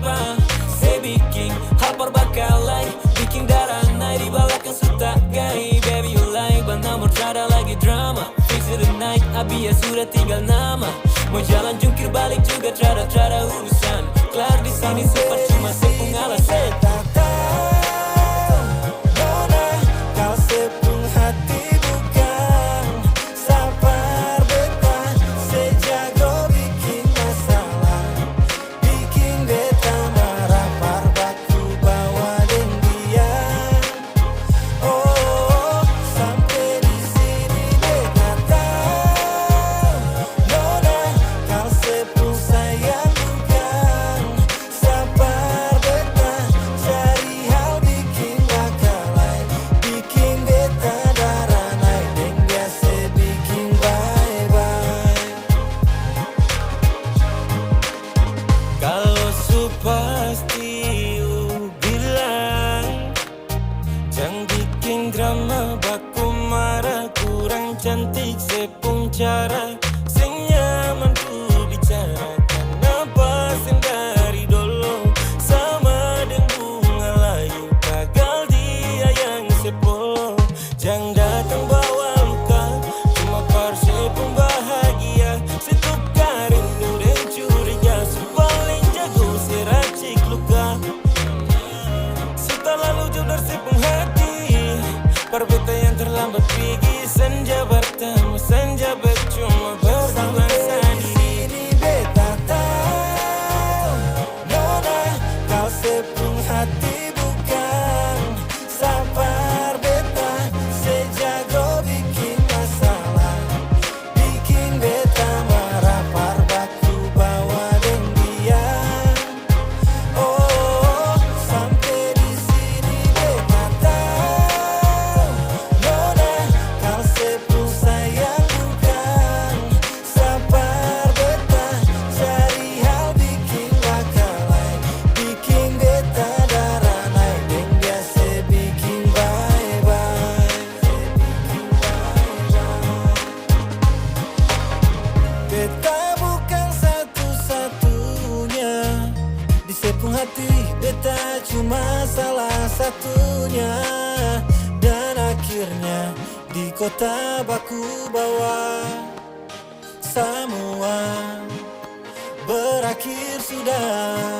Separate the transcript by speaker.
Speaker 1: apa. Saya bikin hal perbakalai, bikin darah naik di belakang suta gay. Baby you like, but nomor ada lagi drama. Fix it the night, abi ya sudah tinggal nama. Mau jalan jungkir balik juga cara urusan. Kelar di sini cuma sepung alasan. Pasti bilang jangan bikin drama, baku marah, kurang cantik sepung cara. Sing nyaman ku bicara, kenapa sing dari dulu sama dengan bunga layu, gagal dia yang sepuluh. Jangan datang bawa luka, cuma par sepung bahagia. Setukar rindu dan curiga, paling jago seracik luka. Setelah lalu jauh dari sepung hati, perbeta yang terlambat pergi. Senja bertemu, senja bercuma, berdua sendiri. Beta tahu, nona kau sepung hati bukan. Sabar beta, sejago bikin masalah, bikin beta marah, parbaku bawa dan dia. Oh, sampai di sini beta tahu, nona kau sepung sayang bukan. Sabar beta, cari hal bikin bakalai, bikin beta darah naik, dan biasa bikin bye-bye. Beta bukan satu-satunya di sepung hati, beta cuma salah satunya. Dan akhirnya di kota baku bawa, semua berakhir sudah.